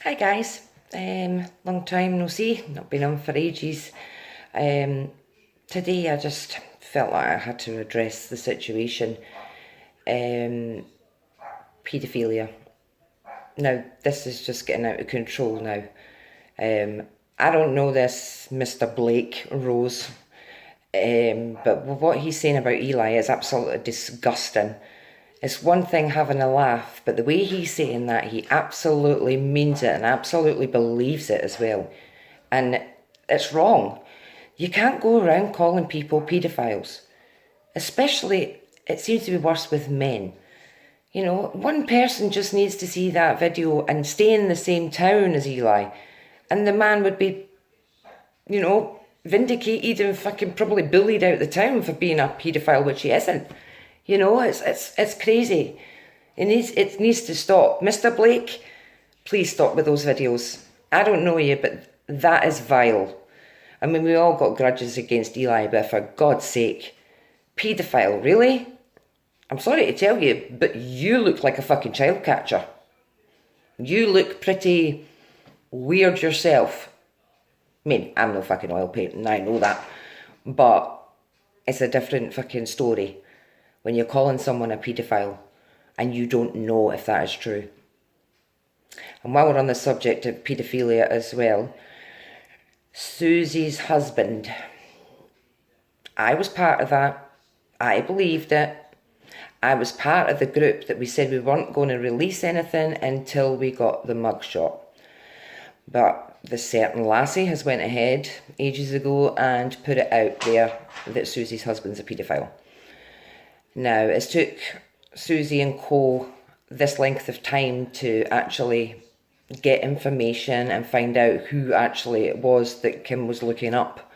Hi guys, long time no see, not been on for ages. Today I just felt like I had to address the situation. Paedophilia. Now this is just getting out of control now. I don't know this Mr. Blake Rose, but what he's saying about Eli is absolutely disgusting. It's one thing having a laugh, but the way he's saying that, he absolutely means it and absolutely believes it as well. And it's wrong. You can't go around calling people paedophiles. Especially, it seems to be worse with men. You know, one person just needs to see that video and stay in the same town as Eli, and the man would be, vindicated and fucking probably bullied out the town for being a paedophile, which he isn't. It's crazy. It needs to stop. Mr. Blake, please stop with those videos. I don't know you, but that is vile. I mean, we all got grudges against Eli, but for God's sake, paedophile, really? I'm sorry to tell you, but you look like a fucking child catcher. You look pretty weird yourself. I mean, I'm no fucking oil painting, I know that. But it's a different fucking story when you're calling someone a paedophile and you don't know if that is true. And while we're on the subject of paedophilia as well, Susie's husband, I was part of that. I believed it. I was part of the group that we said we weren't going to release anything until we got the mugshot. But the certain lassie has went ahead ages ago and put it out there that Susie's husband's a paedophile. Now, it took Susie and co this length of time to actually get information and find out who actually it was that Kim was looking up.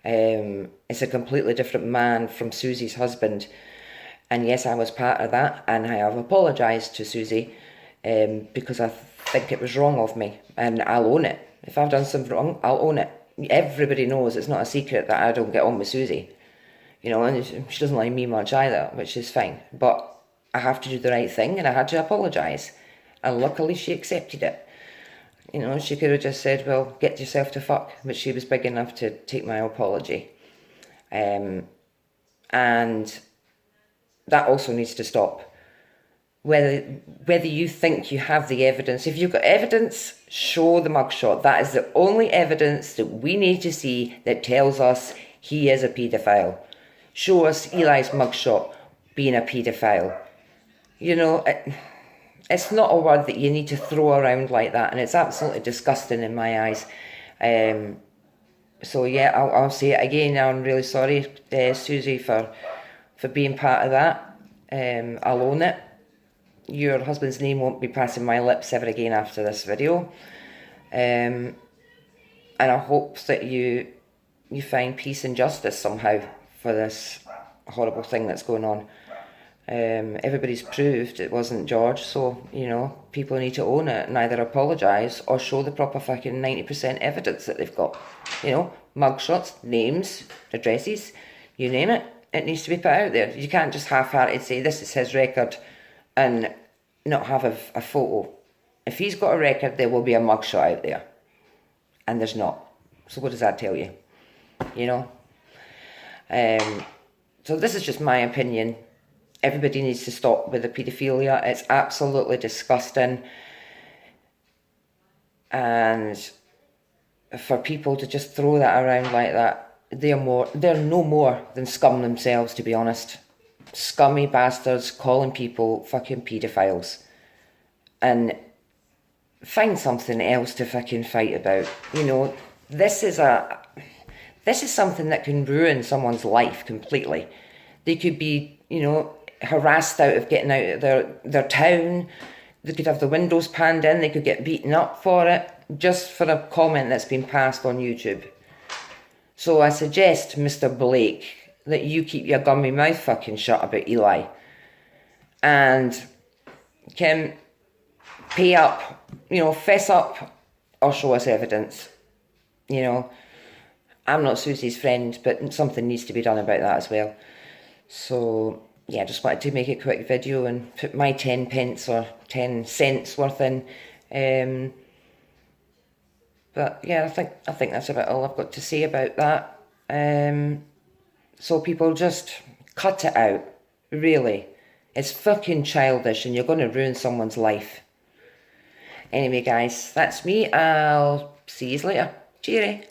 It's a completely different man from Susie's husband. And yes, I was part of that, and I have apologised to Susie because I think it was wrong of me, and I'll own it. If I've done something wrong, I'll own it. Everybody knows, it's not a secret that I don't get on with Susie. You know, and she doesn't like me much either, which is fine. But I have to do the right thing, and I had to apologise. And luckily she accepted it. You know, she could have just said, well, get yourself to fuck. But she was big enough to take my apology. And that also needs to stop. Whether you think you have the evidence, if you've got evidence, show the mugshot. That is the only evidence that we need to see that tells us he is a paedophile. Show us Eli's mugshot being a paedophile. You know, it's not a word that you need to throw around like that, and it's absolutely disgusting in my eyes. So yeah, I'll say it again. I'm really sorry, Susie, for being part of that. I'll own it. Your husband's name won't be passing my lips ever again after this video. And I hope that you find peace and justice somehow for this horrible thing that's going on. Everybody's proved it wasn't George, so, you know, people need to own it and either apologise or show the proper fucking 90% evidence that they've got. You know, mugshots, names, addresses, you name it, it needs to be put out there. You can't just half-hearted say this is his record and not have a photo. If he's got a record, there will be a mugshot out there. And there's not. So what does that tell you? You know? So this is just my opinion. Everybody needs to stop with the paedophilia. It's absolutely disgusting. And for people to just throw that around like that, they're no more than scum themselves, to be honest. Scummy bastards calling people fucking paedophiles. And find something else to fucking fight about. You know, this is something that can ruin someone's life completely. They could be, you know, harassed out of getting out of their town. They could have the windows panned in. They could get beaten up for it, just for a comment that's been passed on YouTube. So I suggest, Mr. Blake, that you keep your gummy mouth fucking shut about Eli. And Kim, pay up, you know, fess up or show us evidence. You know, I'm not Susie's friend, but something needs to be done about that as well. So yeah, just wanted to make a quick video and put my 10 pence or 10 cents worth in. But yeah, I think that's about all I've got to say about that. So people just cut it out. Really. It's fucking childish and you're going to ruin someone's life. Anyway, guys, that's me. I'll see you later. Cheery.